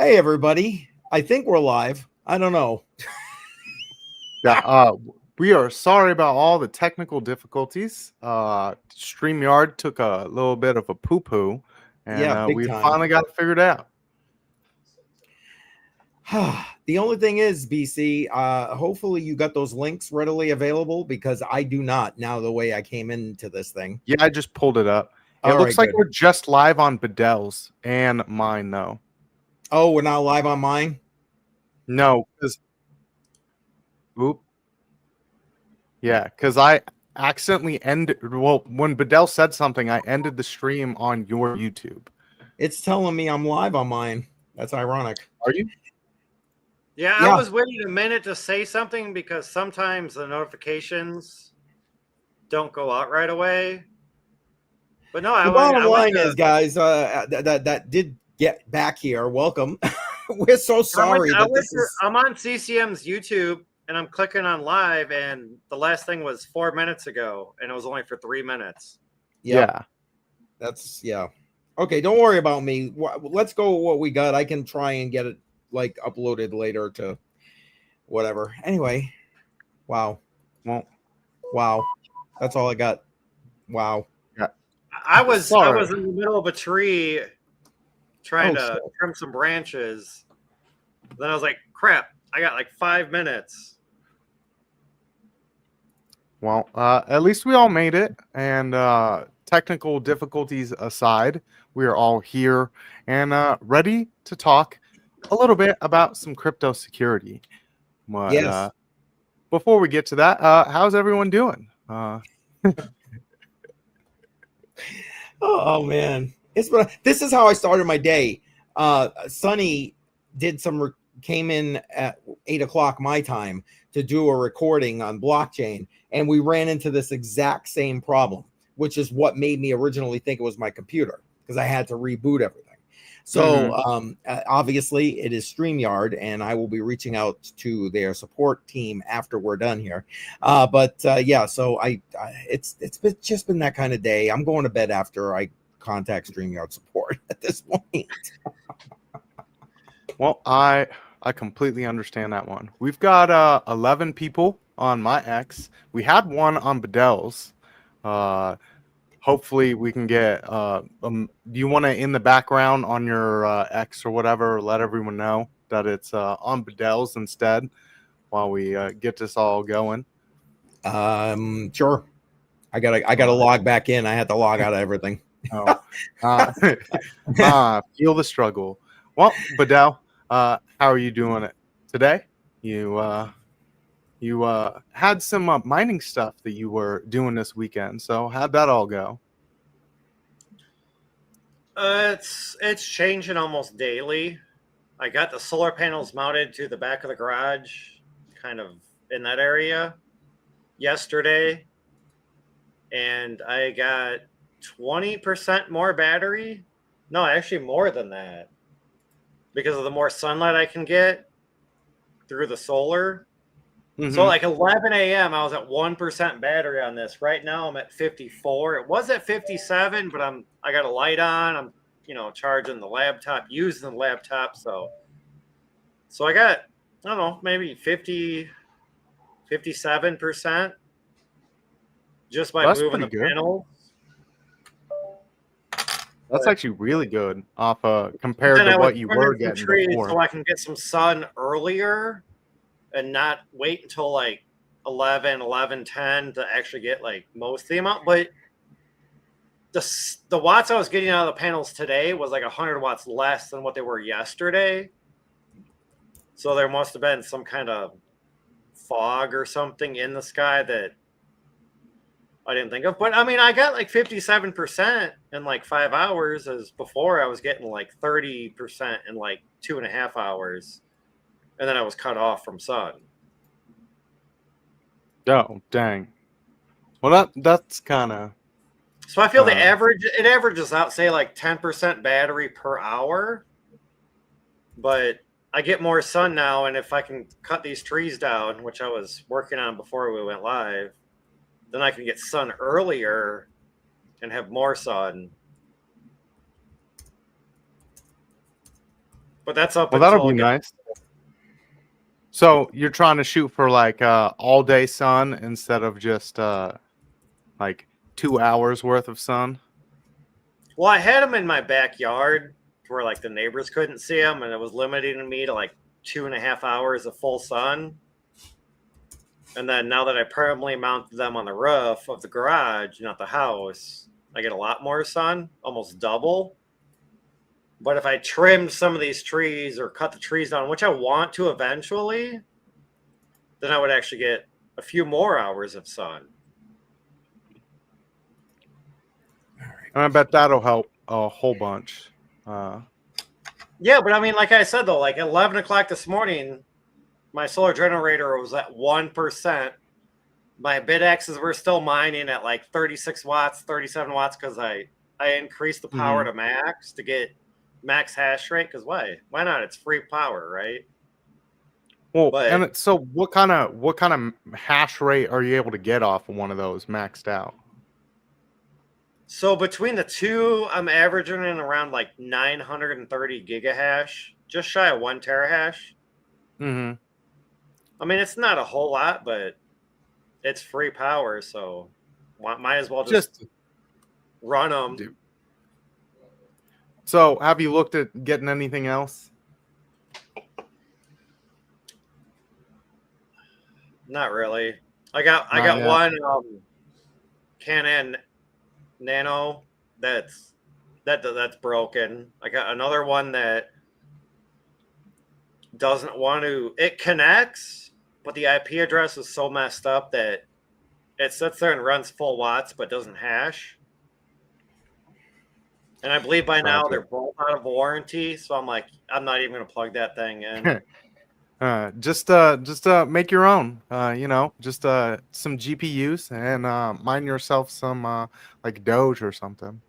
Hey, everybody. I think we're live. I don't know. Yeah, we are sorry about all the technical difficulties. StreamYard took a little bit of a poo-poo, and Yeah, big we time. finally got it figured out. The only thing is, BC, hopefully you got those links readily available because I do not now the way I came into this thing. Yeah, I just pulled it up. It All looks right, like good. we're just live on Badel's and mine, though. Oh, we're now live on mine? No, because... Oop. Yeah, because I accidentally ended... Well, when Badel said something, I ended the stream on your YouTube. It's telling me I'm live on mine. That's ironic. Are you? Yeah, I was waiting a minute to say something because sometimes the notifications don't go out right away. But no, The bottom line is, guys, that did get back here. Welcome. We're so sorry that this is... I'm on CCM's YouTube and I'm clicking on live, and the last thing was 4 minutes ago, and it was only for 3 minutes. Yeah. That's okay. Don't worry about me. Let's go with what we got. I can try and get it like uploaded later to whatever. Anyway, wow. Well, wow. That's all I got. Wow. Yeah. I was in the middle of a tree trying to trim some branches. Then I was like, crap, I got like 5 minutes. Well, at least we all made it, and technical difficulties aside, we are all here and ready to talk a little bit about some crypto security. But, yes. Before we get to that, how's everyone doing? Oh man, this is how I started my day. Sonny came in at 8 o'clock my time to do a recording on blockchain, and we ran into this exact same problem, which is what made me originally think it was my computer because I had to reboot everything. So obviously it is StreamYard, and I will be reaching out to their support team after we're done here. Yeah, so it's just been that kind of day. I'm going to bed after I contact StreamYard support at this point. Well, I completely understand that one. We've got 11 people on my X. We had one on Badel's. Hopefully we can get do you want to, in the background on your X or whatever, let everyone know that it's on Badel's instead while we get this all going? Sure. I gotta log back in. I had to log out of everything. Feel the struggle. Well, Badel, how are you doing it today? You had some mining stuff that you were doing this weekend. So how'd that all go? It's changing almost daily. I got the solar panels mounted to the back of the garage, kind of in that area, yesterday, and I got 20% more battery. No, actually more than that, because of the more sunlight I can get through the solar. So like 11 a.m. I was at 1% battery on this. Right now I'm at 54. It was at 57, but I got a light on. I'm charging the laptop, using the laptop. So I got, I don't know, maybe 57% just by moving the panels. That's actually really good off compared to what you were getting before. So I can get some sun earlier and not wait until like 11:10 to actually get like most of the amount. But the watts I was getting out of the panels today was like 100 watts less than what they were yesterday. So there must have been some kind of fog or something in the sky that I didn't think of. But I mean, I got like 57% in like 5 hours, as before I was getting like 30% in like 2.5 hours. And then I was cut off from sun. Oh, dang. Well, that's kind of... So I feel it averages out, say, like 10% battery per hour. But I get more sun now, and if I can cut these trees down, which I was working on before we went live, then I can get sun earlier and have more sun. But that's up Well, until that'll be nice. So you're trying to shoot for like all day sun instead of just like 2 hours worth of sun. Well, I had them in my backyard where like the neighbors couldn't see them, and it was limiting me to like 2.5 hours of full sun. And then now that I permanently mounted them on the roof of the garage, not the house, I get a lot more sun, almost double. But if I trimmed some of these trees or cut the trees down, which I want to eventually, then I would actually get a few more hours of sun. And I bet that'll help a whole bunch. Yeah, but I mean, like I said, though, like 11 o'clock this morning, my solar generator was at 1%. My bid X's were still mining at like 36 watts, 37 watts because I increased the power to max to get max hash rate. Because why? Why not? It's free power, right? Well, and so what kind of hash rate are you able to get off of one of those maxed out? So between the two, I'm averaging in around like 930 gigahash, just shy of 1 terahash. Mm-hmm. I mean, it's not a whole lot, but it's free power, so might as well just run them. Dude. So, have you looked at getting anything else? Not really. I got one Canon Nano that's broken. I got another one that doesn't want to. It connects, but the IP address is so messed up that it sits there and runs full watts but doesn't hash. And I believe by now they're both out of warranty, so I'm like, I'm not even gonna plug that thing in. Just make your own. Just some GPUs and mine yourself some like Doge or something.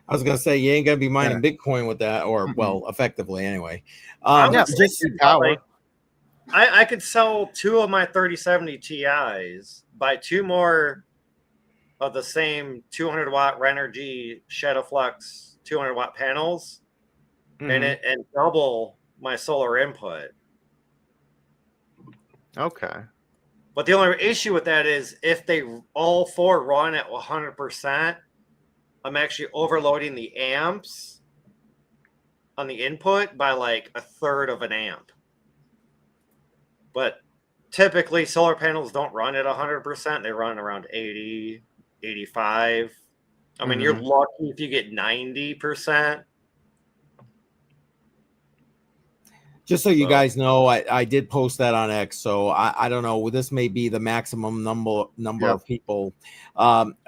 I was gonna say you ain't gonna be mining Bitcoin with that, or well, effectively anyway. Just power. I could sell 2 of my 3070 Ti's, buy 2 more of the same 200 watt Renergy Shadowflux 200 watt panels, and double my solar input. Okay. But the only issue with that is if they all 4 run at 100%, I'm actually overloading the amps on the input by like 1/3 of an amp. But typically solar panels don't run at 100%. They run around 80, 85. I mean, you're lucky if you get 90%. Just so you guys know, I did post that on X, so I don't know. This may be the maximum number of people.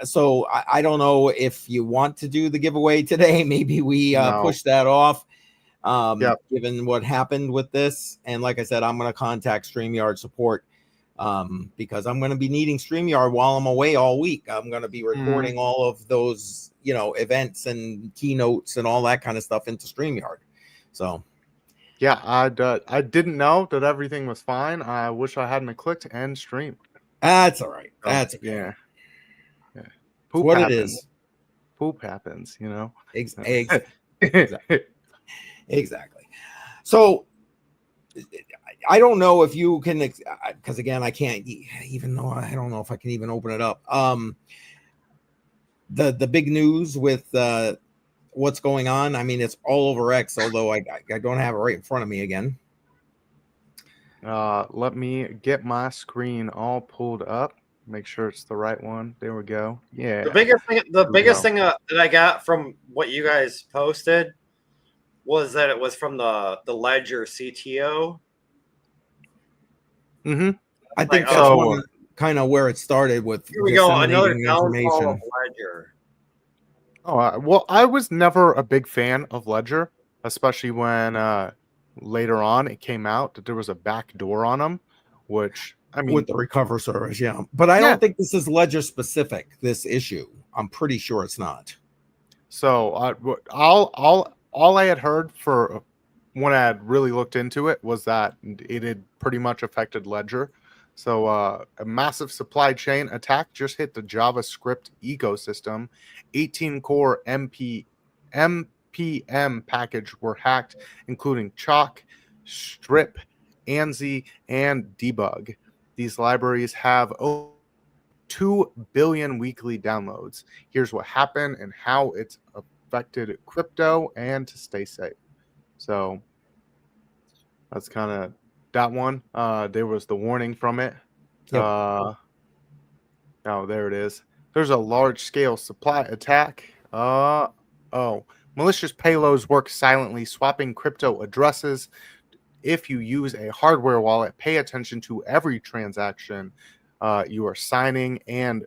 So I don't know if you want to do the giveaway today. Maybe we push that off, given what happened with this. And like I said, I'm going to contact StreamYard support because I'm going to be needing StreamYard while I'm away all week. I'm going to be recording all of those, events and keynotes and all that kind of stuff into StreamYard. So. Yeah, I didn't know that everything was fine. I wish I hadn't clicked end stream. That's all right. That's yeah. Poop what happens. It is. Poop happens, Exactly. So I don't know if you can, because again, I can't even know. I don't know if I can even open it up. The big news with what's going on. I mean, it's all over X, although I don't have it right in front of me again. Let me get my screen all pulled up. Make sure it's the right one. There we go. Yeah. The biggest thing that I got from what you guys posted was that it was from the Ledger CTO. I think that's kind of where it started with. Here we go. Another downfall of Ledger. Oh, well, I was never a big fan of Ledger, especially when later on it came out that there was a back door on them, which, I mean... With the recover service, yeah. But I don't think this is Ledger specific, this issue. I'm pretty sure it's not. So all I had heard for when I had really looked into it was that it had pretty much affected Ledger. So a massive supply chain attack just hit the JavaScript ecosystem. 18-core npm package were hacked, including Chalk, Strip, ANSI, and Debug. These libraries have over 2 billion weekly downloads. Here's what happened and how it's affected crypto and to stay safe. So that's kind of that one. There was the warning from it. Yep. Oh, there it is. There's a large-scale supply attack. Malicious payloads work silently, swapping crypto addresses. If you use a hardware wallet, pay attention to every transaction you are signing and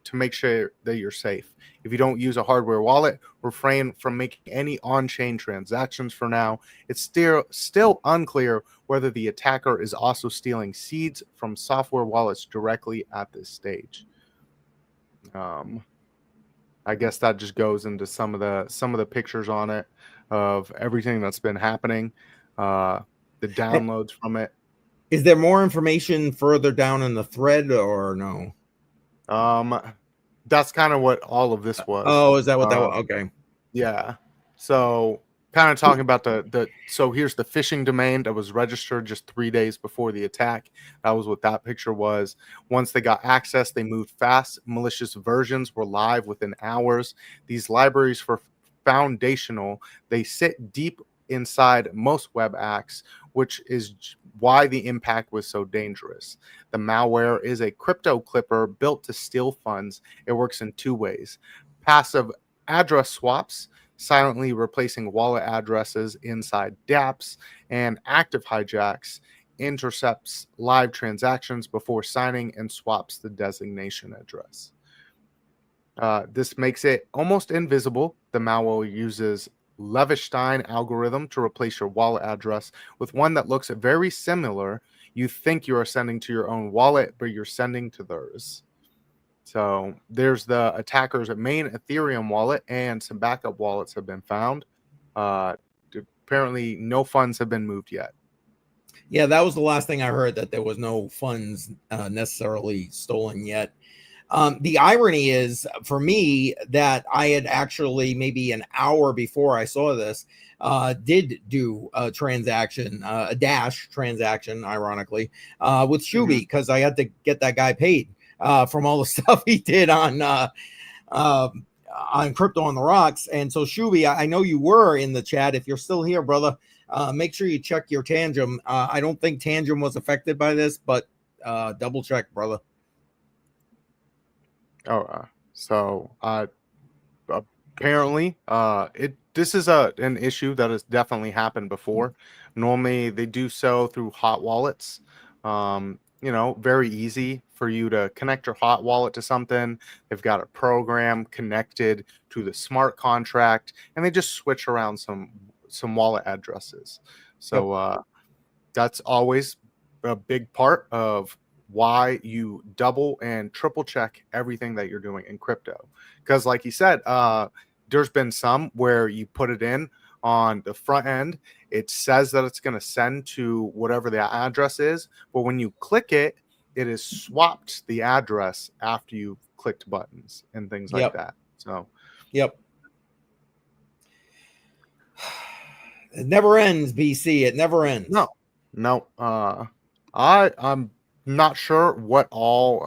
to make sure that you're safe. If you don't use a hardware wallet, refrain from making any on-chain transactions for now. It's still unclear whether the attacker is also stealing seeds from software wallets directly at this stage. I guess that just goes into some of the pictures on it of everything that's been happening, the downloads from it. Is there more information further down in the thread or no? That's kind of what all of this was. Oh, is that what that was? Okay. Yeah. So kind of talking about so here's the phishing domain that was registered just 3 days before the attack. That was what that picture was. Once they got access, they moved fast. Malicious versions were live within hours. These libraries were foundational. They sit deep inside most web apps, which is why the impact was so dangerous. The malware is a crypto clipper built to steal funds. It works in two ways: passive address swaps, silently replacing wallet addresses inside dApps, and active hijacks, intercepts live transactions before signing and swaps the designation address. This makes it almost invisible. The malware uses Levestein algorithm to replace your wallet address with one that looks very similar. You think you are sending to your own wallet, but you're sending to theirs. So there's the attacker's main Ethereum wallet, and some backup wallets have been found. Apparently, no funds have been moved yet. Yeah, that was the last thing I heard, that there was no funds necessarily stolen yet. The irony is, for me, that I had actually, maybe an hour before I saw this, did do a transaction, a Dash transaction, ironically, with Shuby, because I had to get that guy paid from all the stuff he did on Crypto on the Rocks. And so, Shuby, I know you were in the chat. If you're still here, brother, make sure you check your Tangem. I don't think Tangem was affected by this, but double check, brother. So apparently, this is an issue that has definitely happened before. Normally, they do so through hot wallets. Very easy for you to connect your hot wallet to something. They've got a program connected to the smart contract, and they just switch around some wallet addresses. So that's always a big part of why you double and triple check everything that you're doing in crypto. Because like you said, there's been some where you put it in on the front end, it says that it's going to send to whatever the address is, but when you click it, it is swapped the address after you clicked buttons and things like that. So it never ends, BC. It never ends. No. I'm not sure what all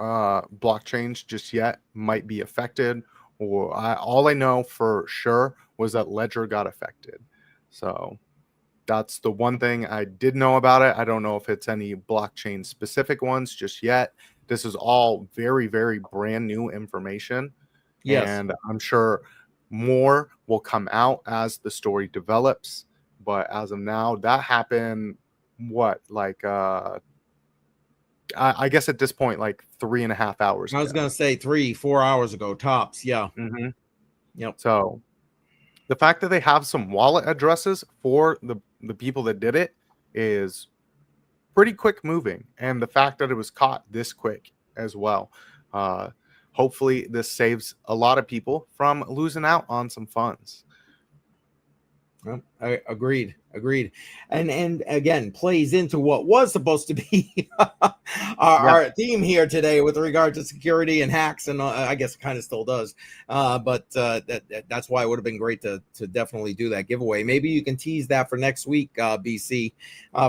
blockchains just yet might be affected. All I know for sure was that Ledger got affected. So that's the one thing I did know about it. I don't know if it's any blockchain specific ones just yet. This is all very, very brand new information. Yes. And I'm sure more will come out as the story develops. But as of now, that happened, I guess at this point, like 3.5 hours ago. I was going to say 3-4 hours ago, tops. Yeah. Mm-hmm. Yep. So the fact that they have some wallet addresses for the people that did it is pretty quick moving. And the fact that it was caught this quick as well. Hopefully this saves a lot of people from losing out on some funds. Well, agreed, and again plays into what was supposed to be our theme here today with regard to security and hacks, and I guess it kind of still does. But that's why it would have been great to definitely do that giveaway. Maybe you can tease that for next week, BC,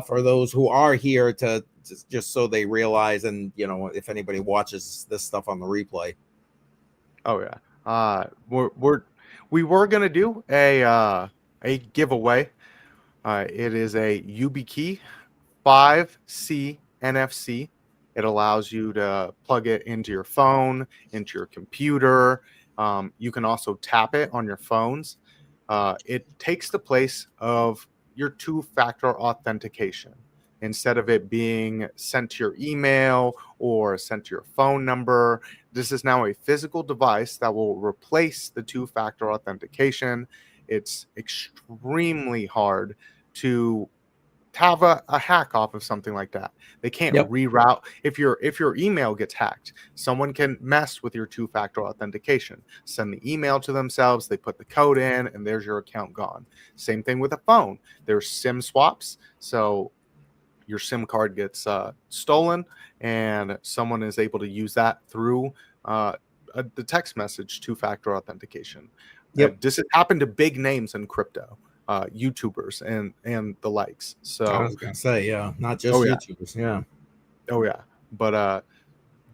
for those who are here to just so they realize, and if anybody watches this stuff on the replay. Oh yeah, we were gonna do a giveaway. It is a YubiKey 5C NFC. It allows you to plug it into your phone, into your computer. You can also tap it on your phones. It takes the place of your two-factor authentication. Instead of it being sent to your email or sent to your phone number, this is now a physical device that will replace the two-factor authentication. It's extremely hard to have a hack off of something like that. They can't reroute. If your email gets hacked, someone can mess with your two-factor authentication, send the email to themselves, they put the code in, and there's your account gone. Same thing with a phone. There's SIM swaps. So your SIM card gets stolen, and someone is able to use that through the text message two-factor authentication. This has happened to big names in crypto, YouTubers and the likes. So I was gonna say, not just YouTubers, but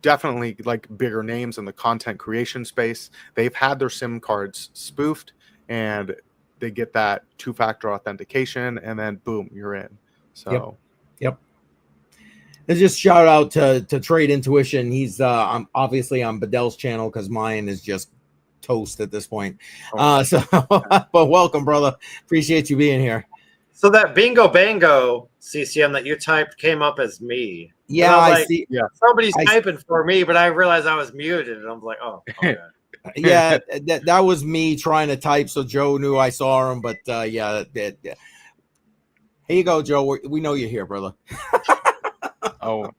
definitely like bigger names in the content creation space. They've had their SIM cards spoofed, and they get that two-factor authentication, and then boom, you're in. So. Yep. Let's just shout out to Trade Intuition. He's I'm obviously on Badel's channel because mine is just toast at this point. But welcome, brother. Appreciate you being here. So that bingo bango CCM that you typed came up as me. Yeah, I see. Yeah, somebody's typing for me, but I realized I was muted, and I'm like, oh, okay. Yeah, that was me trying to type, so Joe knew I saw him. But here you go, Joe. We know you're here, brother. Oh,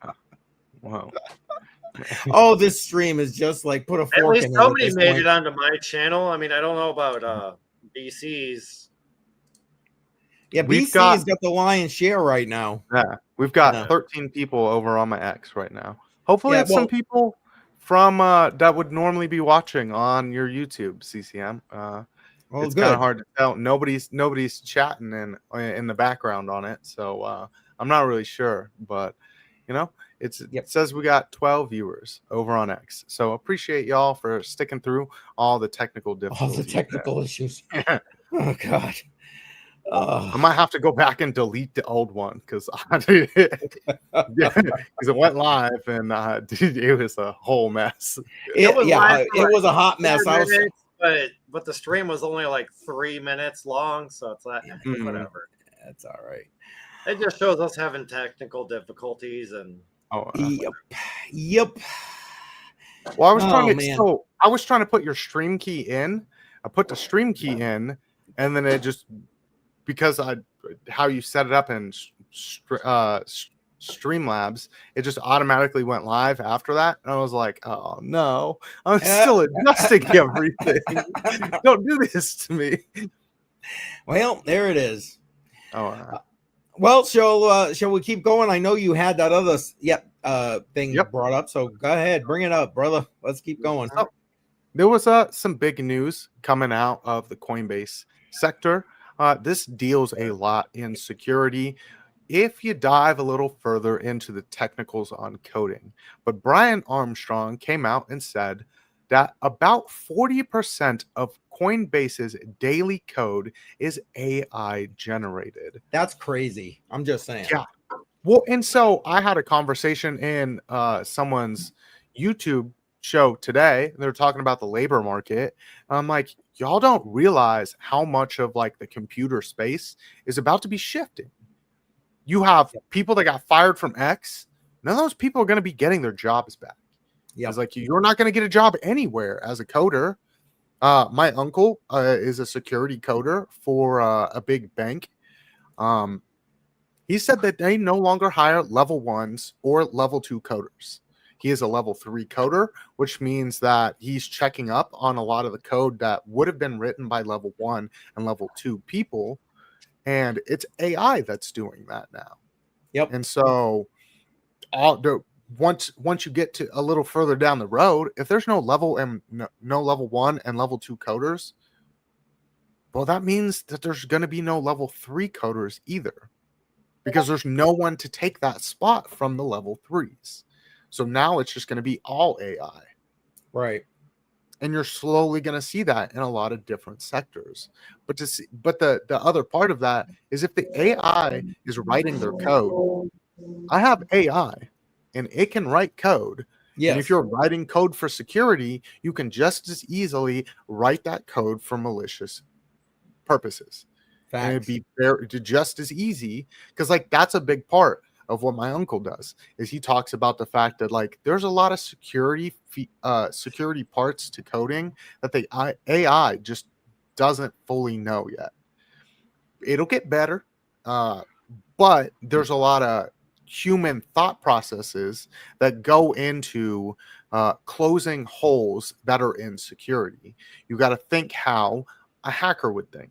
wow. Oh, this stream is just like put a fork in it. At least somebody made it onto my channel. I mean, I don't know about BC's. Yeah, BC's got the lion's share right now. Yeah, we've got 13 people over on my X right now. Hopefully, it's some people from that would normally be watching on your YouTube, CCM. It's kind of hard to tell. Nobody's chatting in the background on it, so I'm not really sure. But it says we got 12 viewers over on X. So appreciate y'all for sticking through all the technical difficulties. All the technical issues. Oh God. I might have to go back and delete the old one because it went live and it was a whole mess. It was a hot mess. But the stream was only like 3 minutes long, so it's like whatever. That's all right. It just shows us having technical difficulties and Yep. Well, I was trying to put your stream key in. I put the stream key in, and then it just because how you set it up in Streamlabs, it just automatically went live after that. And I was like, oh no, I'm still adjusting everything. Don't do this to me. Well, there it is. Well, shall we keep going? I know you had that other thing brought up, so go ahead, bring it up, brother. Let's keep going. So, there was some big news coming out of the Coinbase sector. This deals a lot in security if you dive a little further into the technicals on coding. But Brian Armstrong came out and said that about 40% of Coinbase's daily code is AI generated. That's crazy. I'm just saying. Yeah. Well, and so I had a conversation in someone's YouTube show today. They're talking about the labor market. I'm like, y'all don't realize how much of like the computer space is about to be shifting. You have people that got fired from X. None of those people are going to be getting their jobs back. Yeah, it's like you're not going to get a job anywhere as a coder. My uncle is a security coder for a big bank. He said that they no longer hire level 1s or level 2 coders. He is a level 3 coder, which means that he's checking up on a lot of the code that would have been written by level 1 and level 2 people. and it's AI that's doing that now. Yep. And so once you get to a little further down the road, if there's no level and no level 1 and level 2 coders, well, that means that there's going to be no level 3 coders either, because there's no one to take that spot from the level 3s. So now it's just going to be all AI. Right. And you're slowly going to see that in a lot of different sectors. But the other part of that is, if the AI is writing their code, I have AI and it can write code. Yes. And if you're writing code for security, you can just as easily write that code for malicious purposes. Facts. And it'd be just as easy, because like that's a big part of what my uncle does, is he talks about the fact that like there's a lot of security parts to coding that the AI just doesn't fully know yet. It'll get better, but there's a lot of human thought processes that go into closing holes that are in security. You got to think how a hacker would think.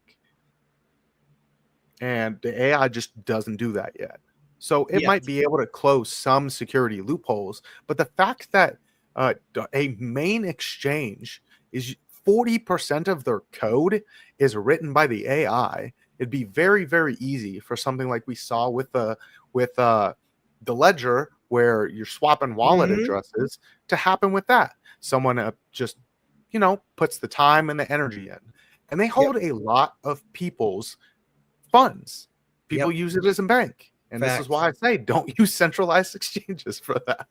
And the AI just doesn't do that yet. So it might be able to close some security loopholes, but the fact that a main exchange is 40% of their code is written by the AI, it'd be very, very easy for something like we saw with the ledger, where you're swapping wallet addresses, to happen with that. Someone just, puts the time and the energy in, and they hold a lot of people's funds. People use it as a bank. And This is why I say don't use centralized exchanges for that.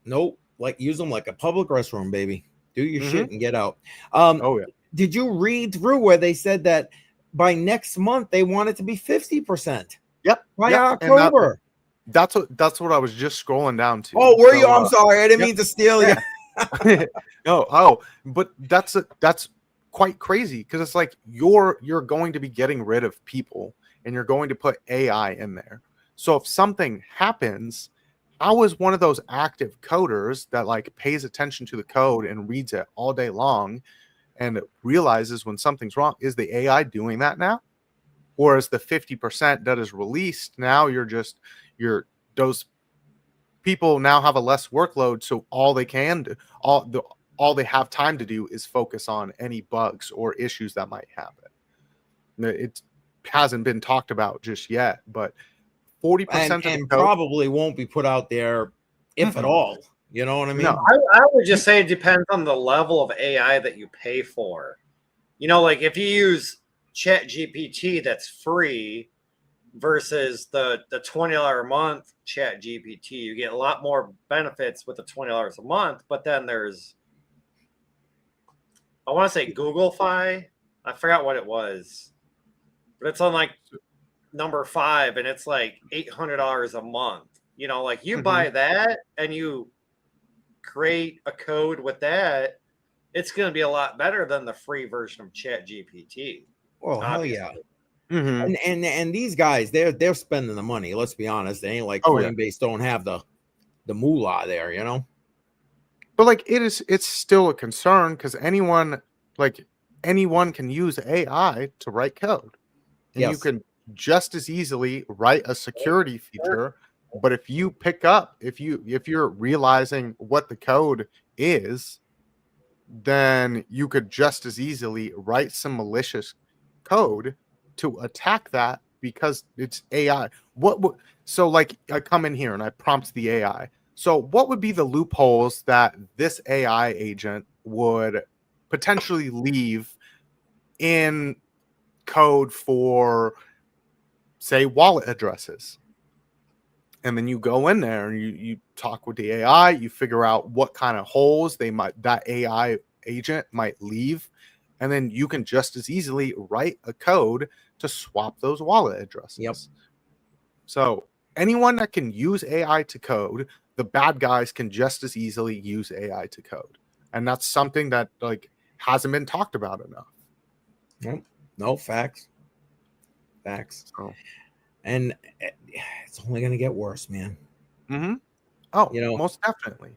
Nope. Like, use them like a public restroom, baby. Do your shit and get out. Oh, yeah. Did you read through where they said that by next month they want it to be 50%? Yep. By October. That's what I was just scrolling down to. Oh, were you? I'm sorry. I didn't mean to steal you. No, but that's quite crazy, because it's like you're going to be getting rid of people and you're going to put AI in there. So if something happens, how is one of those active coders that like pays attention to the code and reads it all day long and realizes when something's wrong, is the AI doing that now? Or is the 50% that is released now, those people now have a less workload, so all they can do, all they have time to do is focus on any bugs or issues that might happen. It hasn't been talked about just yet, but 40% and probably won't be put out there, if at all. You know what I mean? No, I would just say it depends on the level of AI that you pay for. Like if you use ChatGPT that's free versus the $20 a month ChatGPT, you get a lot more benefits with the $20 a month. But then there's, I want to say GoogleFi. I forgot what it was, but it's on like number 5, and it's like $800 a month. Like you buy that and you create a code with that, it's going to be a lot better than the free version of ChatGPT. Well, obviously. Hell yeah. And these guys, they're spending the money. Let's be honest. They ain't like Coinbase don't have the moolah there, But like it's still a concern, because anyone can use AI to write code. And you can just as easily write a security feature. But if you're realizing what the code is, then you could just as easily write some malicious code to attack that, because it's AI. So like I come in here and I prompt the AI. So what would be the loopholes that this AI agent would potentially leave in code for, say, wallet addresses? And then you go in there and you talk with the AI, you figure out what kind of holes that AI agent might leave, and then you can just as easily write a code to swap those wallet addresses. Yep. So anyone that can use AI to code, the bad guys can just as easily use AI to code. And that's something that like hasn't been talked about enough. Nope. No, facts. So. And it's only going to get worse, man. Oh, most definitely.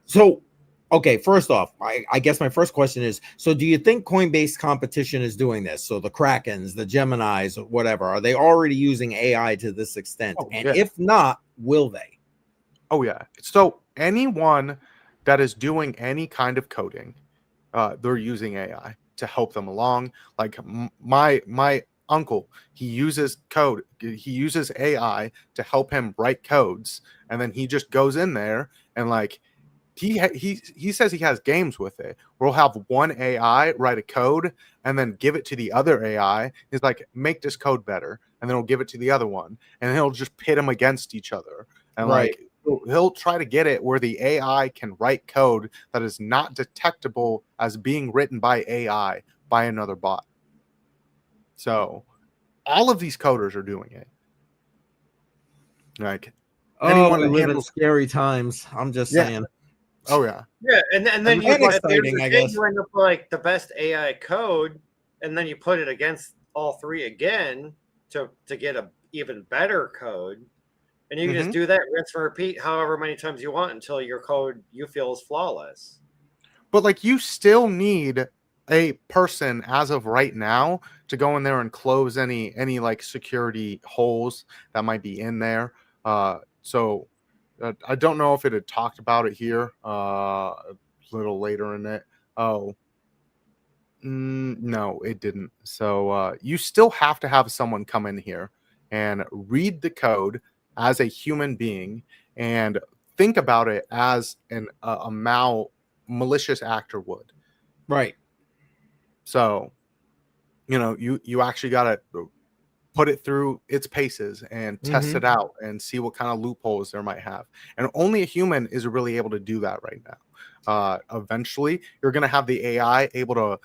So Okay, first off, I guess my first question is, so do you think Coinbase competition is doing this? So the Krakens, the Geminis, whatever, are they already using AI to this extent? Oh, And yeah. if not, will they? Oh, yeah. So anyone that is doing any kind of coding, they're using AI to help them along. Like my uncle, he uses code. He uses AI to help him write codes, and then he just goes in there and like he says he has games with it. We'll have one AI write a code and then give it to the other AI. He's like, make this code better, and then he'll give it to the other one, and he'll just pit them against each other, and Right. like he'll try to get it where the AI can write code that is not detectable as being written by AI by another bot. So all of these coders are doing it. Like anyone We that live in handles, scary times. I'm just yeah, saying. oh yeah, Yeah, and then you And at the end exciting, of the I day, guess. you end up with, like, the best AI code, and then you put it against all three again to get a even better code, and you can just do that, rinse and repeat however many times you want until your code you feel is flawless. but like you still need a person as of right now to go in there and close any like security holes that might be in there. So I don't know if it had talked about it here a little later in it. Oh, no, it didn't. So you still have to have someone come in here and read the code as a human being and think about it as a malicious actor would. Right. So, you actually got to put it through its paces and test Mm-hmm. it out and see what kind of loopholes there might have. And only a human is really able to do that right now. Eventually, you're going to have the AI able to,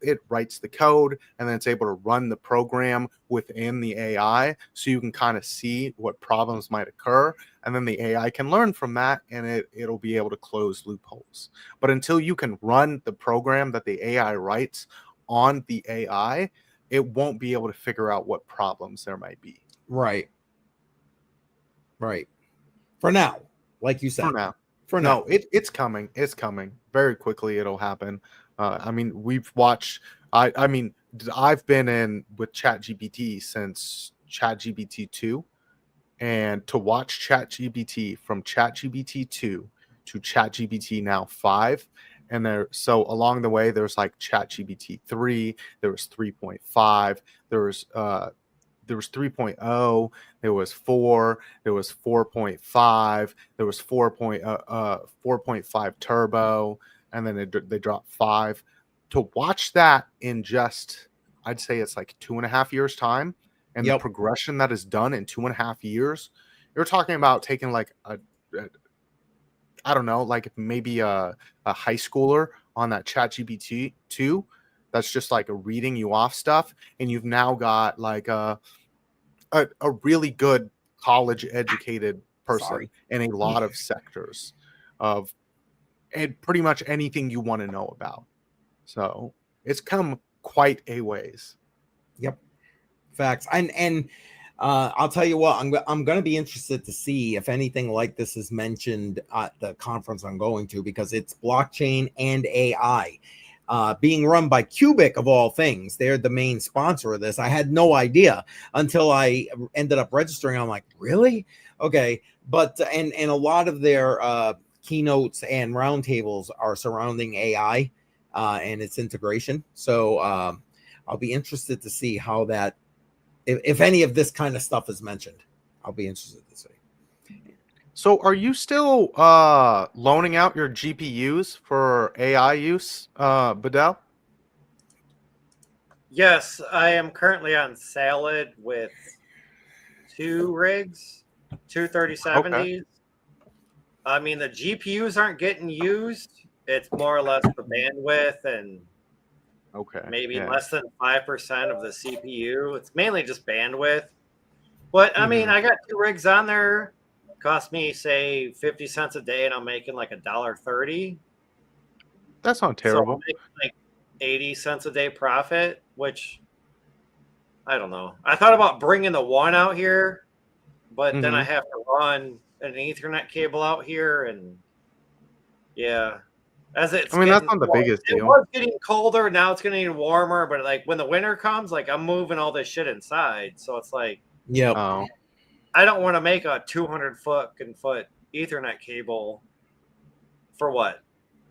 it writes the code and then it's able to run the program within the AI so you can kind of see what problems might occur. And then the AI can learn from that and it'll be able to close loopholes. But until you can run the program that the AI writes on the AI, it won't be able to figure out what problems there might be. Right. Right. For now, like you said. For now. For No, now. it's coming. It's coming. Very quickly it'll happen. I mean, we've watched I mean, I've been in with ChatGPT since ChatGPT 2, and to watch ChatGPT from ChatGPT 2 to ChatGPT now 5, and so along the way there's like ChatGPT 3, there was 3.5, there was 3.0, there was 4, there was 4.5, there was 4.5 turbo, and then they dropped 5. To watch that in just, I'd say it's like 2.5 years time, and the Yep. progression that is done in 2.5 years, you're talking about taking like I don't know, like maybe a high schooler on that ChatGPT 2 that's just like reading you off stuff, and you've now got like a really good college educated person Sorry. in a lot of sectors of and pretty much anything you want to know about. So it's come quite a ways. Yep. Facts. And I'll tell you what, I'm going to be interested to see if anything like this is mentioned at the conference I'm going to, because it's blockchain and AI. Being run by Cubic of all things. They're the main sponsor of this. I had no idea until I ended up registering. I'm like, really? Okay. But and a lot of their keynotes and roundtables are surrounding AI and its integration. So I'll be interested to see how that, if any of this kind of stuff is mentioned. I'll be interested to see. So are you still loaning out your GPUs for AI use, Badel? Yes, I am currently on Salad with 2 rigs, two Okay. 3070s. I mean, the GPUs aren't getting used. It's more or less the bandwidth and Okay. maybe Yeah. less than 5% of the CPU. It's mainly just bandwidth. But I mean, Mhm. I got 2 rigs on there. Cost me, say, 50 cents a day, and I'm making like $1.30. That's not So I'm terrible. making like 80 cents a day profit, which I don't know. I thought about bringing the one out here, but then I Mhm. have to run an Ethernet cable out here, and yeah. As it's I mean, that's getting, not the well, biggest it deal. was getting colder. Now it's getting warmer. But like when the winter comes, like I'm moving all this shit inside. So it's like, Yep. Oh, I don't want to make a 200 foot Ethernet cable for what,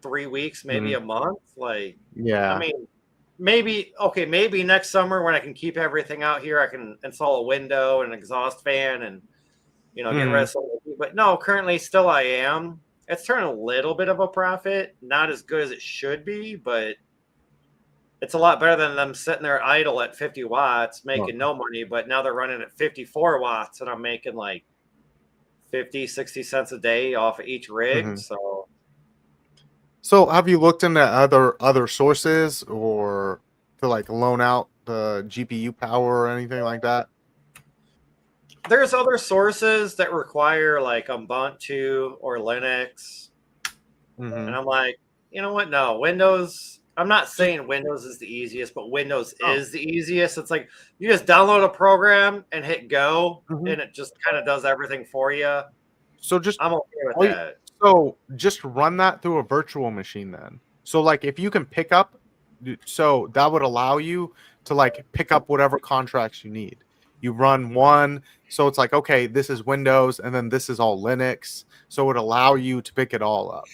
3 weeks, maybe a month. Like, I yeah. mean, maybe next summer when I can keep everything out here, I can install a window and an exhaust fan and get rid of some of the, but no, currently still I am. It's turning a little bit of a profit, not as good as it should be, but it's a lot better than them sitting there idle at 50 watts making no money, but now they're running at 54 watts and I'm making like 50, 60 cents a day off of each rig. So have you looked into other sources or to like loan out the GPU power or anything like that? There's other sources that require like Ubuntu or Linux. And I'm like, you know what? No, Windows. I'm not saying Windows is the easiest, but Windows is the easiest. It's like you just download a program and hit go, and it just kind of does everything for you. So I'm okay with that. So just run that through a virtual machine then. So like if you can pick up, so that would allow you to like pick up whatever contracts you need. You run one, so it's like, okay, this is Windows and then this is all Linux. So it would allow you to pick it all up.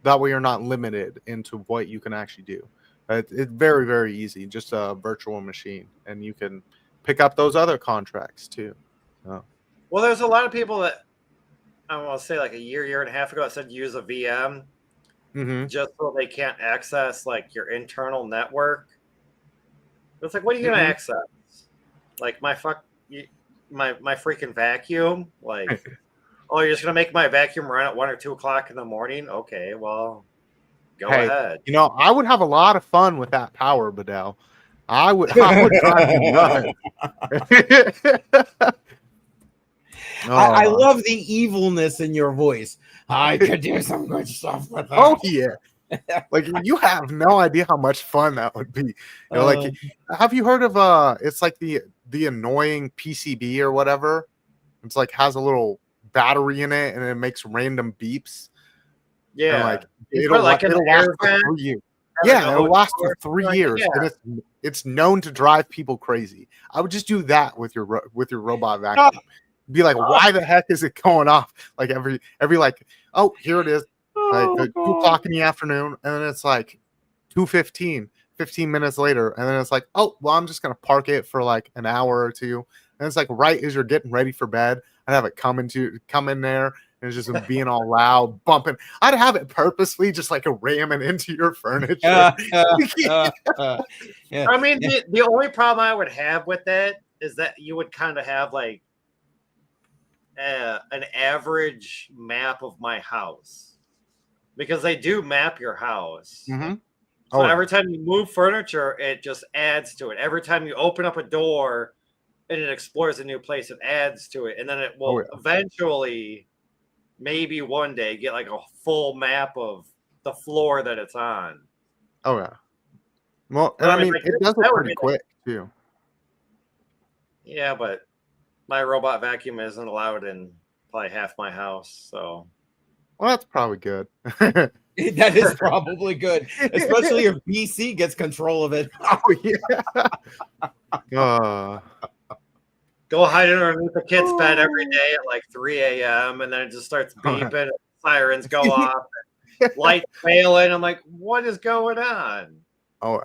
That way you're not limited into what you can actually do. It's very, very easy, just a virtual machine. And you can pick up those other contracts too. So. Well, there's a lot of people that I want to say like a year and a half ago that said use a VM just so they can't access like your internal network. It's like, what are you gonna access? Like my freaking vacuum? Like, oh, you're just gonna make my vacuum run at 1 or 2 o'clock in the morning? Okay, well, go ahead. I would have a lot of fun with that power, Badel. I would drive you nuts. I love the evilness in your voice. I could do some good stuff with that. Oh yeah. Like you have no idea how much fun that would be. Like, have you heard of it's like the annoying PCB or whatever? It's like has a little battery in it and it makes random beeps. Yeah, and like it'll last for 3 years. Yeah, it'll last for 3 years, and it's known to drive people crazy. I would just do that with your robot vacuum. Be like, why the heck is it going off? Like every like, oh, here it is. Like 2 o'clock in the afternoon, and then it's like 2:15, 15 minutes later, and then it's like, oh, well, I'm just gonna park it for like an hour or two, and it's like right as you're getting ready for bed, I'd have it come in there, and it's just being all loud, bumping. I'd have it purposely just like ramming into your furniture. I mean, the only problem I would have with that is that you would kind of have like an average map of my house. Because they do map your house. So every time you move furniture, it just adds to it. Every time you open up a door and it explores a new place, it adds to it. And then it will eventually, maybe one day, get like a full map of the floor that it's on. Oh, yeah. Well, and I mean, like, it does it pretty quick, too. Yeah, but my robot vacuum isn't allowed in probably half my house, so... Well, that's probably good. That is probably good, especially if BC gets control of it. Oh yeah. Go hide underneath the kid's bed every day at like 3 a.m. and then it just starts beeping. And sirens go off. And lights failing. I'm like, what is going on? Oh,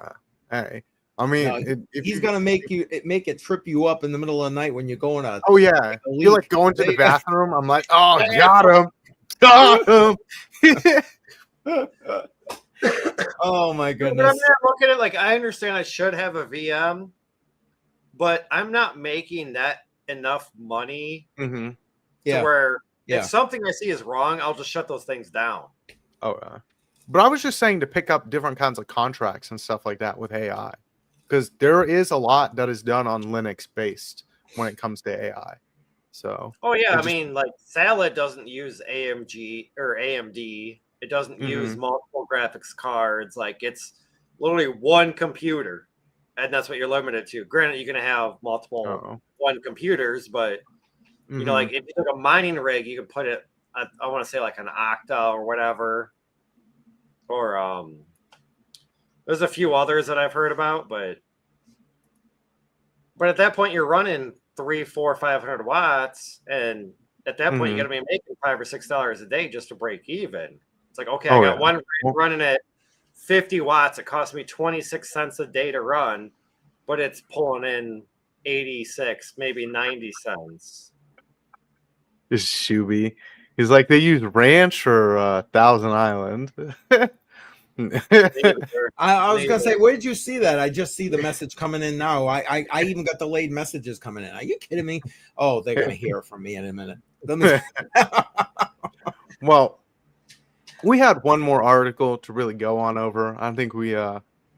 hey. I mean, he's gonna make it trip you up in the middle of the night when you're going out. Oh yeah, you're like going to the bathroom. I'm like, oh, got him. Oh my goodness! But I'm not looking at like I understand I should have a VM, but I'm not making that enough money to where if something I see is wrong, I'll just shut those things down. Oh, but I was just saying to pick up different kinds of contracts and stuff like that with AI, because there is a lot that is done on Linux based when it comes to AI. So, oh yeah, I mean, like Salad doesn't use AMD. It doesn't use multiple graphics cards. Like it's literally one computer, and that's what you're limited to. Granted, you're gonna have multiple one computers, but you know, like if you took a mining rig, you could put it. I want to say like an Octa or whatever. or there's a few others that I've heard about, but at that point you're running 300, 400, 500 watts, and at that point you got to be making $5 or $6 a day just to break even. It's like, okay, I got one running at 50 watts. It costs me 26 cents a day to run, but it's pulling in 86, maybe 90 cents. Just Shuby. He's like, they use Ranch or Thousand Island. I was gonna say, where did you see that? I just see the message coming in now. I even got delayed messages coming in. Are you kidding me? Oh, they're gonna hear from me in a minute. Well, we had one more article to really go on over. I think we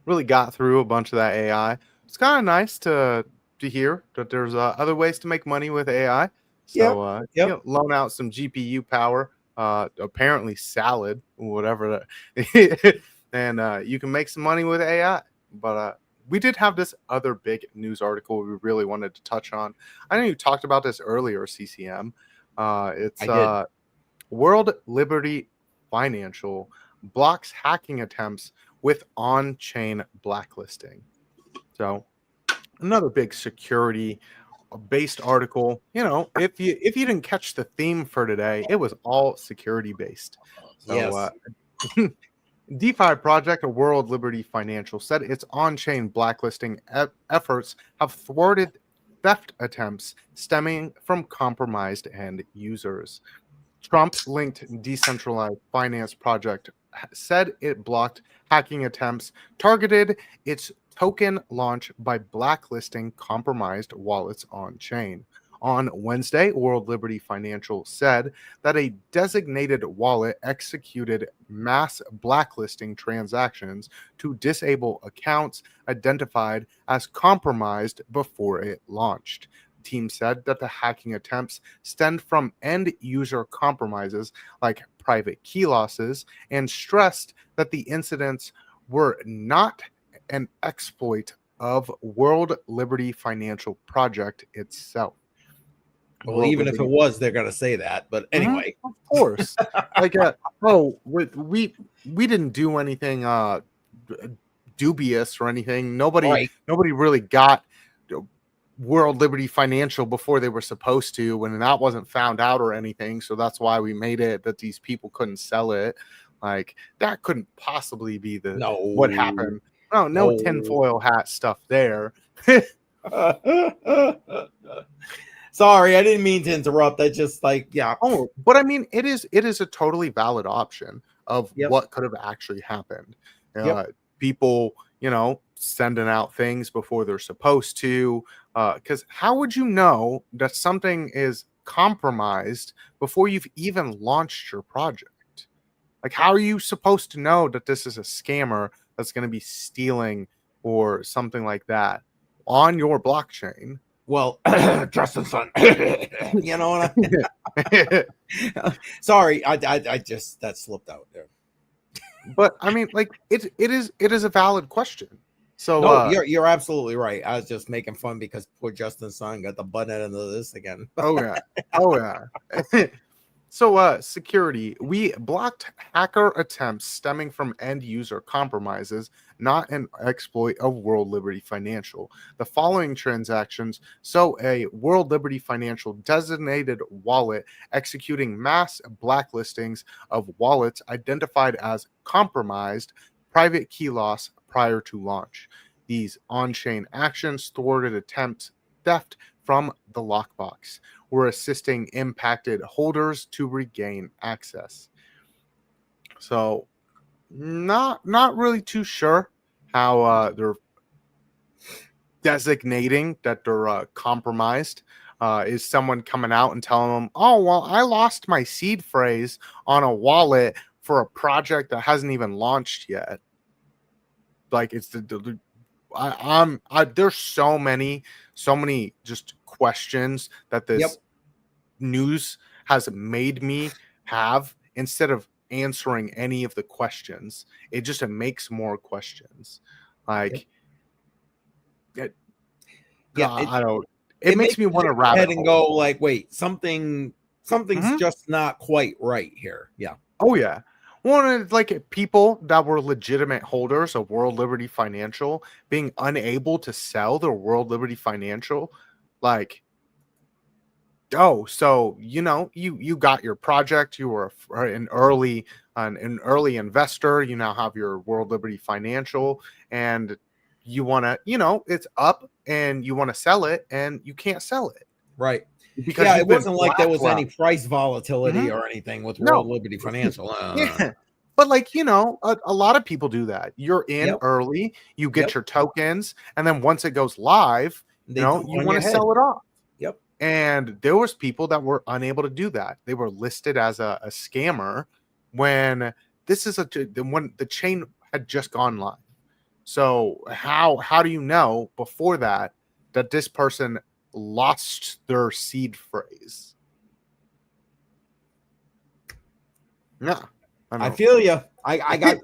really got through a bunch of that AI. It's kind of nice to hear that there's other ways to make money with AI. So you know, loan out some GPU power, apparently salad, whatever that, and you can make some money with AI. But we did have this other big news article we really wanted to touch on. I know you talked about this earlier, CCM. It's World Liberty Financial blocks hacking attempts with on-chain blacklisting. So another big security based article. You know, if you didn't catch the theme for today, it was all security based. So DeFi project, a World Liberty Financial, said its on-chain blacklisting efforts have thwarted theft attempts stemming from compromised end users. Trump-linked decentralized finance project said it blocked hacking attempts, targeted its token launch by blacklisting compromised wallets on chain. On Wednesday, World Liberty Financial said that a designated wallet executed mass blacklisting transactions to disable accounts identified as compromised before it launched. The team said that the hacking attempts stemmed from end user compromises like private key losses and stressed that the incidents were not an exploit of World Liberty Financial project itself. Well, even if it was, they're gonna say that. But anyway, of course, like, we didn't do anything dubious or anything. Nobody really got World Liberty Financial before they were supposed to, when that wasn't found out or anything. So that's why we made it that these people couldn't sell it. Like, that couldn't possibly be what happened. No tinfoil hat stuff there. Sorry, I didn't mean to interrupt. I just Oh, but I mean, it is a totally valid option of what could have actually happened. People, you know, sending out things before they're supposed to. Because how would you know that something is compromised before you've even launched your project? Like, how are you supposed to know that this is a scammer that's going to be stealing or something like that on your blockchain? Well, Justin's son, you know what sorry, I just that slipped out there. But I mean, like, it is a valid question. So no, you're absolutely right. I was just making fun because poor Justin's son got the butt end of this again. Oh yeah. So, security. We blocked hacker attempts stemming from end user compromises, not an exploit of World Liberty Financial. The following transactions show a World Liberty Financial designated wallet executing mass blacklistings of wallets identified as compromised, private key loss prior to launch. These on-chain actions thwarted attempts theft from the lockbox. We're assisting impacted holders to regain access. So, not really too sure how they're designating that they're compromised. Is someone coming out and telling them, "Oh, well, I lost my seed phrase on a wallet for a project that hasn't even launched yet"? Like, it's there's so many just questions that this news has made me have. Instead of answering any of the questions, it just makes more questions. Like, I don't. It makes me want to rabbit and go like, wait, something's just not quite right here. Yeah. Oh yeah. One of like people that were legitimate holders of World Liberty Financial being unable to sell their World Liberty Financial, like, oh, so you got your project, you were an early investor, you now have your World Liberty Financial, and you want to, it's up and you want to sell it and you can't sell it. Right. Because Yeah, you've it been wasn't like there was any blacklisted. price volatility or anything with World No. Liberty Financial. Yeah. But like, a lot of people do that. You're in Yep. early, you get Yep. your tokens, and then once it goes live, They you go on want your to head. sell it off. Yep. And there was people that were unable to do that. They were listed as a scammer when when the chain had just gone live. So how do you know before that this person lost their seed phrase? Yeah. I feel you. I got.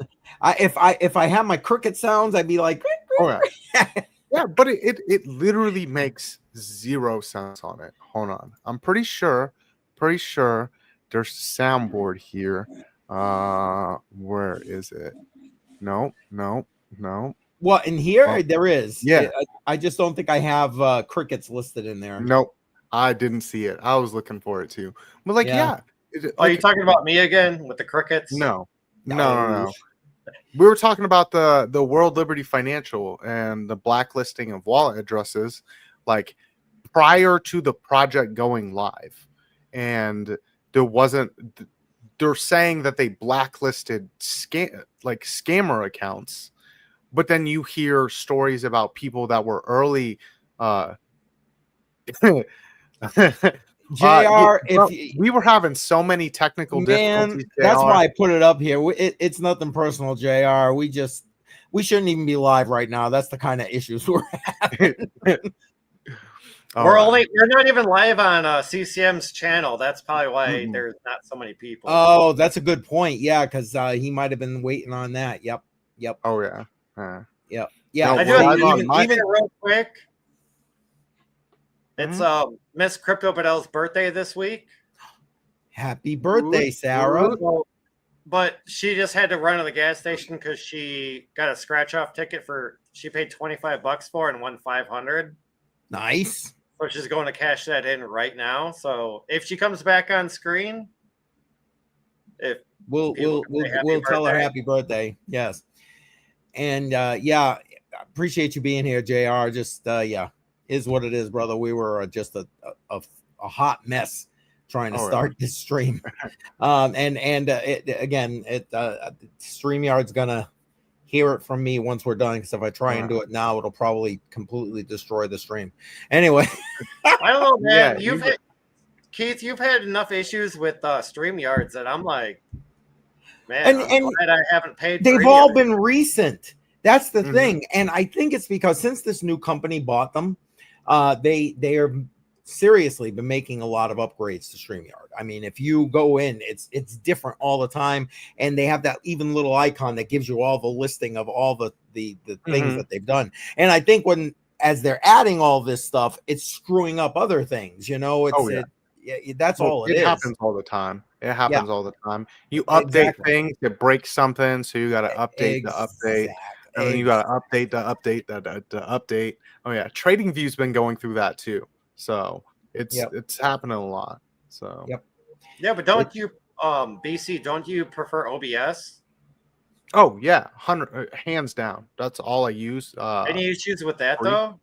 If I have my cricket sounds, I'd be like, oh yeah, yeah. But it literally makes zero sense on it. Hold on, I'm pretty sure there's a soundboard here. Where is it? No. Well, in here there is. Yeah. I just don't think I have crickets listed in there. Nope, I didn't see it. I was looking for it too. But like, yeah. Are you talking about me again with the crickets? No. We were talking about the World Liberty Financial and the blacklisting of wallet addresses, like prior to the project going live, and they're saying that they blacklisted scammer accounts, but then you hear stories about people that were early. JR, we were having so many technical difficulties. That's why I put it up here. It's nothing personal, JR. We shouldn't even be live right now. That's the kind of issues we're having. We're not even live on CCM's channel. That's probably why there's not so many people. Oh, that's a good point. Yeah, because he might have been waiting on that. Yep. Oh yeah. Yep. Yeah. No, I do even real quick. It's Miss Crypto Badel's birthday this week. Happy birthday, Sarah. But she just had to run to the gas station because she got a scratch-off ticket she paid $25 for and won $500. Nice. So she's going to cash that in right now. So if she comes back on screen, we'll tell her happy birthday. Yes. And yeah, appreciate you being here, JR. Just is what it is, brother. We were just a hot mess trying to start this stream. StreamYard's gonna hear it from me once we're done, because if I try and do it now, it'll probably completely destroy the stream. Anyway. I don't know, man. Keith, you've had enough issues with StreamYards that I'm like, man, I'm glad I haven't paid. They've all been recent. That's the thing. And I think it's because since this new company bought them, they are seriously been making a lot of upgrades to StreamYard. I mean, if you go in, it's different all the time, and they have that even little icon that gives you all the listing of all the things that they've done. And I think as they're adding all this stuff, it's screwing up other things. That's all it is. It happens all the time. All the time. You update things, it breaks something, so you got to update the update. And then you got to update the update. Oh yeah, TradingView's been going through that too. So it's happening a lot. So yeah, but don't you BC? Don't you prefer OBS? Oh yeah, hands down. That's all I use. Any issues with that though?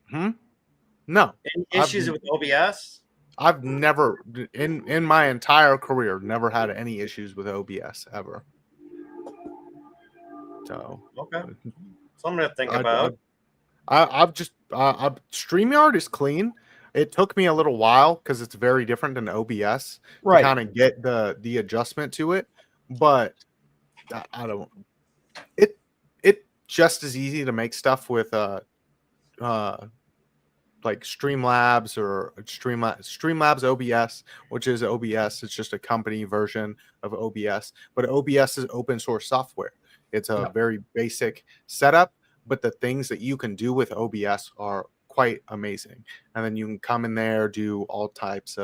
No. Any issues with OBS? I've never in my entire career never had any issues with OBS ever. So okay, something to think about. StreamYard is clean. It took me a little while because it's very different than OBS to kind of get the adjustment to it. But I don't. It just as easy to make stuff with like Streamlabs or Streamlabs OBS, which is OBS. It's just a company version of OBS, but OBS is open source software. It's a very basic setup, but the things that you can do with OBS are quite amazing. And then you can come in there, do all types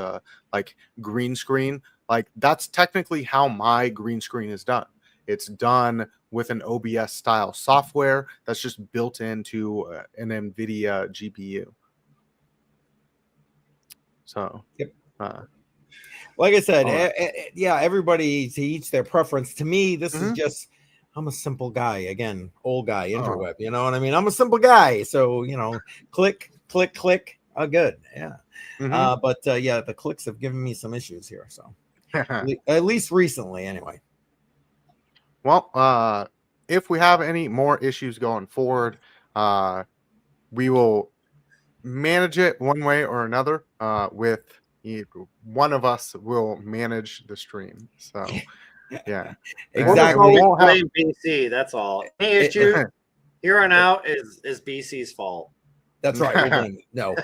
like green screen. Like that's technically how my green screen is done. It's done with an OBS style software that's just built into an NVIDIA GPU. So, Yep. uh, Like I said, all right. yeah, everybody to each their preference. To me, this is Mhm. just, I'm a simple guy. Again, old guy, Oh. interweb. You know what I mean? I'm a simple guy. So, click, click, click. Oh, good. Yeah. Mhm. But yeah, the clicks have given me some issues here. So, at least recently, anyway. Well, if we have any more issues going forward, we will manage it one way or another. One of us will manage the stream. So, yeah. We'll just Exactly. We always won't have. blame BC. That's all. Any issue here on out is BC's fault. That's right. We'll blame it. No,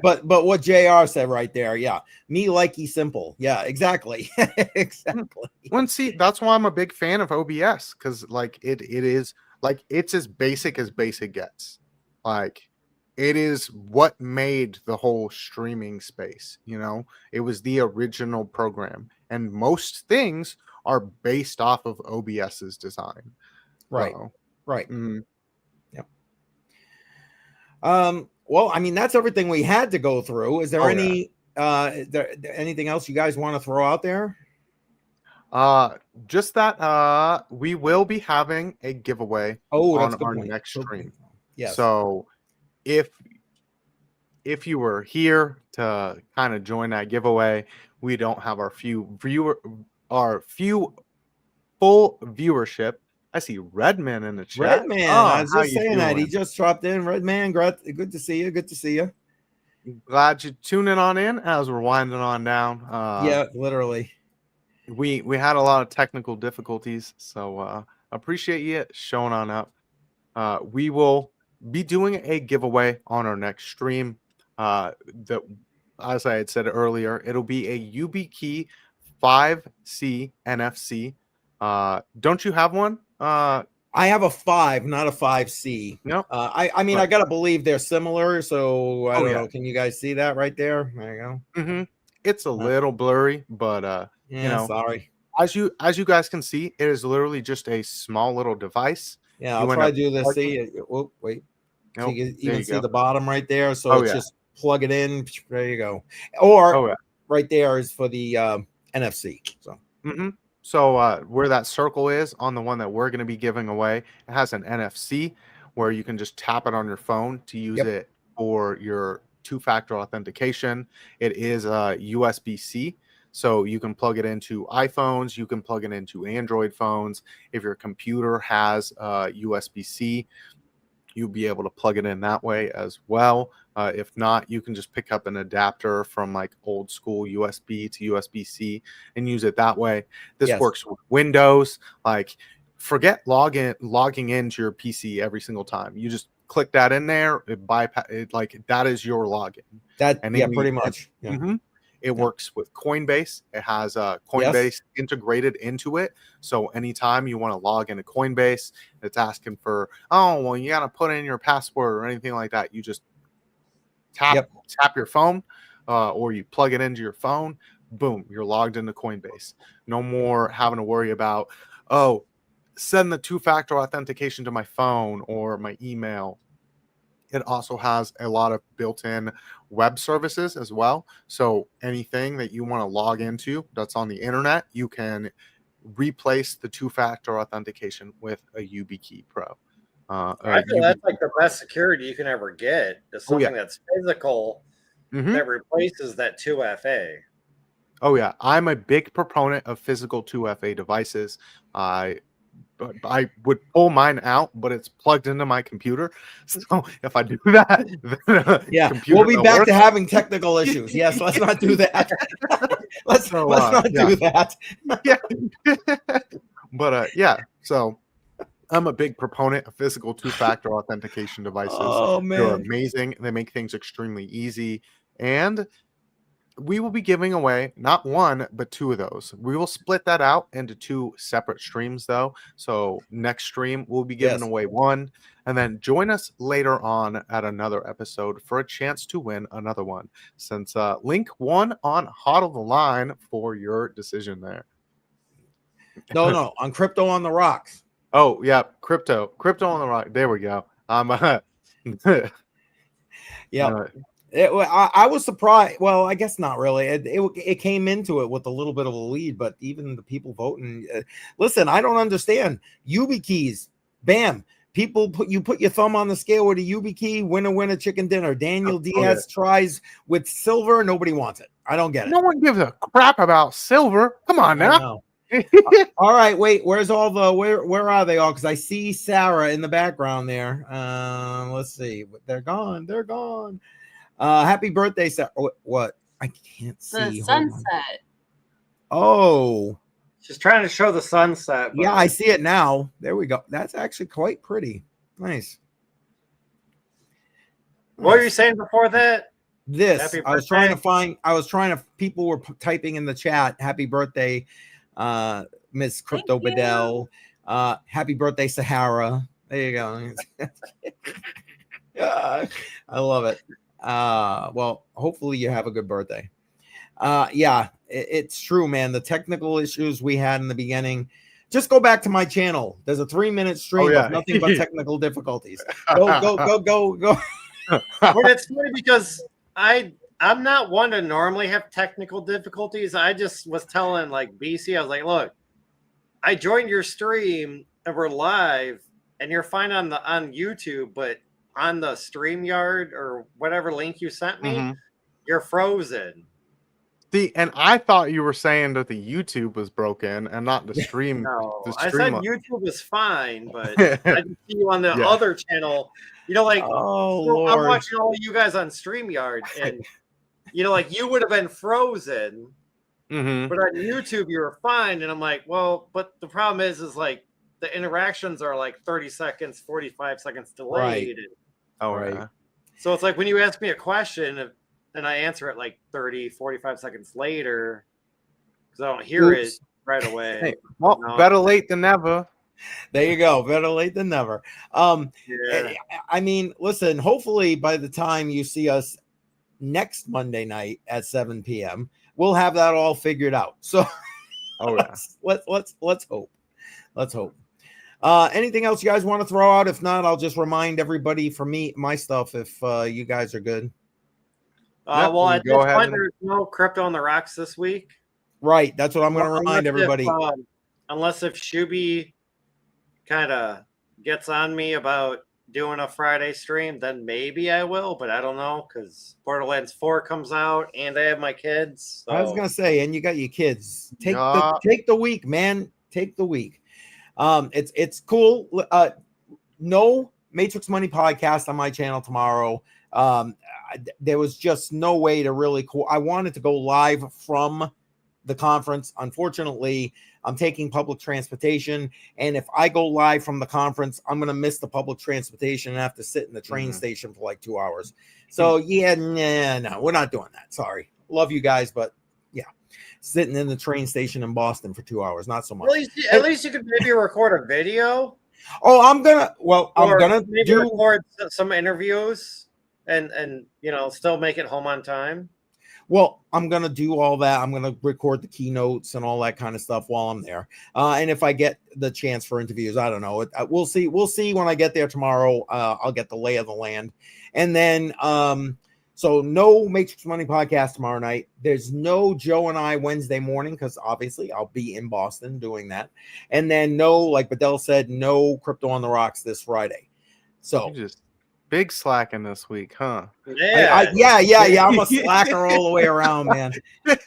but what JR said right there, yeah, me likey simple, yeah, exactly, exactly. Well, see, that's why I'm a big fan of OBS, because like it is like it's as basic gets. Like it is what made the whole streaming space. It was the original program, and most things are based off of OBS's design. Right, So, right. mhm. Yep. Well, I mean, that's everything we had to go through. Is there anything else you guys want to throw out there? Just that we will be having a giveaway That's on a good our point. next stream. Yes. So if you were here to kind of join that giveaway, we don't have our few full viewership. I see Redman in the chat. Redman, I Oh, was how just you saying that he doing? just dropped in. Redman, good to see you. Good to see you. Glad you're tuning on in as we're winding on down. Yeah, literally. We had a lot of technical difficulties, so appreciate you showing on up. We will be doing a giveaway on our next stream. That, as I had said earlier, it'll be a YubiKey 5C NFC. Don't you have one? I have a 5, not a 5C. No. I mean, I gotta believe they're similar, so I don't know. Yeah. Can you guys see that right there? There you go. Mm-hmm. It's a little blurry, but sorry. as you guys can see, it is literally just a small little device. Yeah, I'll try to do this. See, oh, wait. So Nope, you can there even you see go. the bottom right there. So Oh, it's yeah. just plug it in. There you go. Or Oh, yeah. right there is for the NFC. So. Mm-hmm. So where that circle is on the one that we're going to be giving away, it has an NFC where you can just tap it on your phone to use it for your two-factor authentication. It is USB-C, so you can plug it into iPhones. You can plug it into Android phones. If your computer has USB-C, you'll be able to plug it in that way as well. If not, you can just pick up an adapter from like old school USB to USB-C and use it that way. This works with Windows. Like, forget logging into your PC every single time. You just click that in there. It bypass it, like that is your login. Pretty much. Yeah. Mm-hmm. It works with Coinbase. It has Coinbase integrated into it. So anytime you want to log into Coinbase, it's asking for, you got to put in your password or anything like that. You just tap your phone or you plug it into your phone. Boom, you're logged into Coinbase. No more having to worry about, send the two-factor authentication to my phone or my email. It also has a lot of built-in web services as well. So anything that you want to log into that's on the internet, you can replace the two-factor authentication with a YubiKey Pro. I feel that's like the best security you can ever get. Is something that's physical that replaces that 2FA. Oh yeah, I'm a big proponent of physical 2FA devices. But I would pull mine out, but it's plugged into my computer. So if I do that, then we'll be back to having technical issues. Yes, let's not do that. let's not do that. But so I'm a big proponent of physical two-factor authentication devices. Oh man, they're amazing. They make things extremely easy, and we will be giving away not one, but 2 of those. We will split that out into 2 separate streams, though. So next stream, we'll be giving Yes. away one. And then join us later on at another episode for a chance to win another one. Since Link won on HODL the Line for your decision there. No, on Crypto on the Rocks. Oh, yeah. Crypto on the rock. There we go. Yeah. I was surprised. Well, I guess not really. It came into it with a little bit of a lead, but even the people voting. Listen, I don't understand. YubiKeys, bam. People put your thumb on the scale with a YubiKey, winner, chicken dinner. Daniel Diaz tries with silver. Nobody wants it. I don't get it. No one gives a crap about silver. Come on now. All right, wait. Where's all the where are they all? Because I see Sarah in the background there. Let's see. They're gone. They're gone. Happy birthday, Sarah. What? I can't see. The sunset. Oh. She's trying to show the sunset. Yeah, I see it now. There we go. That's actually quite pretty. Nice. What were you saying before that? This. I was trying to people were typing in the chat. Happy birthday, Miss Crypto Badel. Happy birthday, Sahara. There you go. I love it. Well, hopefully you have a good birthday. Yeah, it's true, man. The technical issues we had in the beginning. Just go back to my channel. There's a 3-minute stream of nothing but technical difficulties. Go. But it's funny because I'm not one to normally have technical difficulties. I just was telling like BC, I was like, look, I joined your stream and we're live and you're fine on YouTube, but on the StreamYard or whatever link you sent me, you're frozen. And I thought you were saying that the YouTube was broken and not the stream. No, the I stream said YouTube was fine, but I didn't see you on the other channel. You know, like I'm watching all of you guys on StreamYard, and you know, like you would have been frozen, but on YouTube you were fine. And I'm like, well, but the problem is like the interactions are like 30 seconds, 45 seconds delayed. Right. So it's like when you ask me a question and I answer it like 30, 45 seconds later because I don't hear it right away. Hey, well, better late than never. There you go. Better late than never. I mean, listen, hopefully by the time you see us next Monday night at 7 p.m., we'll have that all figured out. So let's hope. Let's hope. Anything else you guys want to throw out? If not, I'll just remind everybody for my stuff if you guys are good. Well, at this point, there's no Crypto on the Rocks this week. Right. That's what I'm going to remind everybody. Unless if Shuby kind of gets on me about doing a Friday stream, then maybe I will, but I don't know because Borderlands 4 comes out and I have my kids. So. I was going to say, and you got your kids. Take the week, man. Take the week. It's cool. No Matrix Money podcast on my channel tomorrow. There was just no way to really I wanted to go live from the conference. Unfortunately, I'm taking public transportation, and if I go live from the conference, I'm going to miss the public transportation and have to sit in the train station for like 2 hours. So no, we're not doing that. Sorry. Love you guys, but yeah, sitting in the train station in Boston for 2 hours, not so much. At least you could maybe record a video. Oh, I'm gonna record some interviews and you know, still make it home on time. Well, I'm going to do all that. I'm going to record the keynotes and all that kind of stuff while I'm there. And if I get the chance for interviews, I don't know. We'll see. We'll see when I get there tomorrow. I'll get the lay of the land. And then, so no Matrix Money podcast tomorrow night. There's no Joe and I Wednesday morning because obviously I'll be in Boston doing that. And then no, like Badel said, no Crypto on the Rocks this Friday. So just big slacking this week, huh? Yeah. I'm a slacker all the way around, man.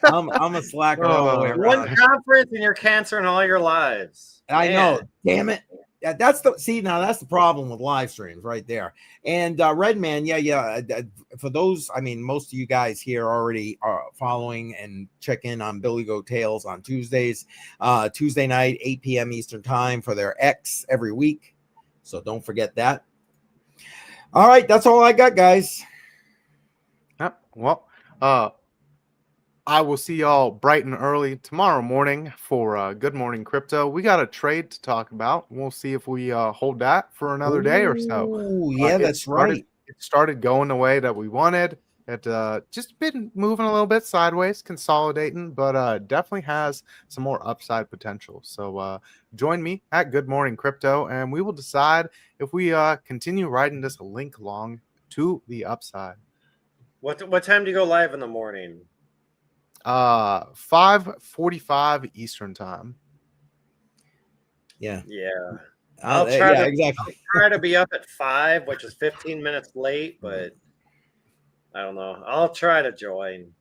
I'm a slacker all the way around. One conference and you're canceling all your lives. I know. Damn it. That's the problem with live streams right there. And Redman, for those, I mean, most of you guys here already are following and check in on Billy Goat Tales on Tuesdays, Tuesday night, 8 p.m. Eastern time for their X every week. So don't forget that. All right, that's all I got, guys. Yep. Well, I will see y'all bright and early tomorrow morning for Good Morning Crypto. We got a trade to talk about. We'll see if we hold that for another day or so. Oh, yeah, that's right. It started going the way that we wanted. It just been moving a little bit sideways, consolidating, but definitely has some more upside potential. So join me at Good Morning Crypto, and we will decide if we continue riding this link along to the upside. What time do you go live in the morning? 5:45 Eastern time. Yeah. I'll try to be up at 5, which is 15 minutes late, but I don't know. I'll try to join.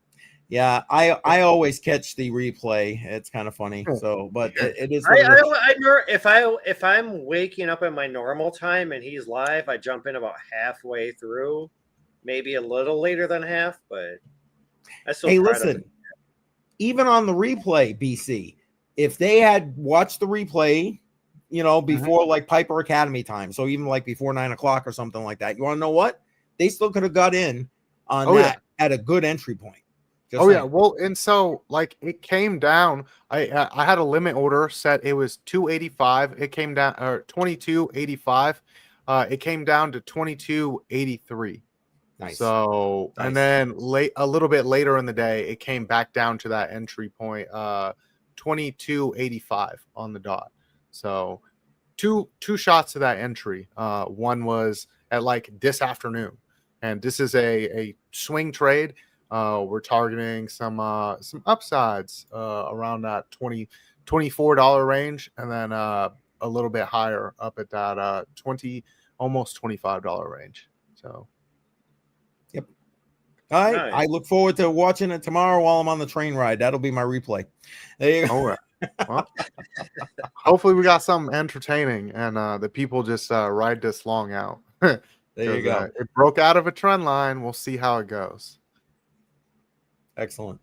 Yeah, I always catch the replay. It's kind of funny. So, but it is. If I'm waking up at my normal time and he's live, I jump in about halfway through, maybe a little later than half, but I still. Hey, listen. Even on the replay, BC, if they had watched the replay, before like Piper Academy time, so even like before 9 o'clock or something like that, you want to know what? They still could have got in on that at a good entry point. Yeah. Well, and so like it came down. I had a limit order set. It was 285. It came down, or 2285. It came down to 2283. Nice. So, nice. And then a little bit later in the day, it came back down to that entry point, 2285 on the dot. So, two shots to that entry. One was at like this afternoon, and this is a swing trade. We're targeting some upsides around that $24 range, and then a little bit higher up at that almost $25 range. So. All right. Nice. I look forward to watching it tomorrow while I'm on the train ride. That'll be my replay. There you go. All right. Well, hopefully we got something entertaining and the people just ride this long out. There you go. It broke out of a trend line. We'll see how it goes. Excellent.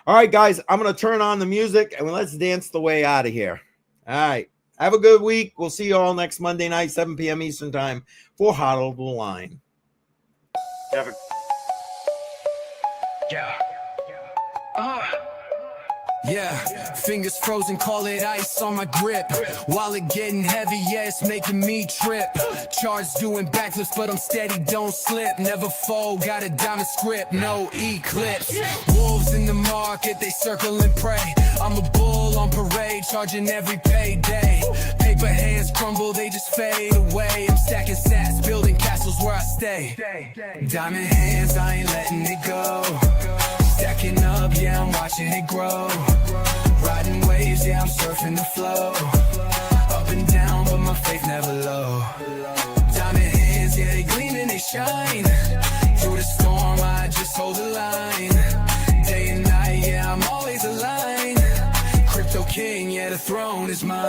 All right, guys. I'm going to turn on the music and let's dance the way out of here. All right. Have a good week. We'll see you all next Monday night, 7 p.m. Eastern time for HODL the Line. Yeah, fingers frozen, call it ice on my grip. Wallet getting heavy, yeah, it's making me trip. Charge doing backflips, but I'm steady, don't slip. Never fold, got a diamond script, no eclipse. Wolves in the market, they circle and pray. I'm a bull on parade, charging every payday. Paper hands crumble, they just fade away. I'm stacking sats, building castles where I stay. Diamond hands, I ain't letting it go. Stacking up, yeah, I'm watching it grow. Riding waves, yeah, I'm surfing the flow. Up and down, but my faith never low. Diamond hands, yeah, they gleam and they shine. Through the storm, I just hold the line. Day and night, yeah, I'm always aligned. Crypto king, yeah, the throne is mine.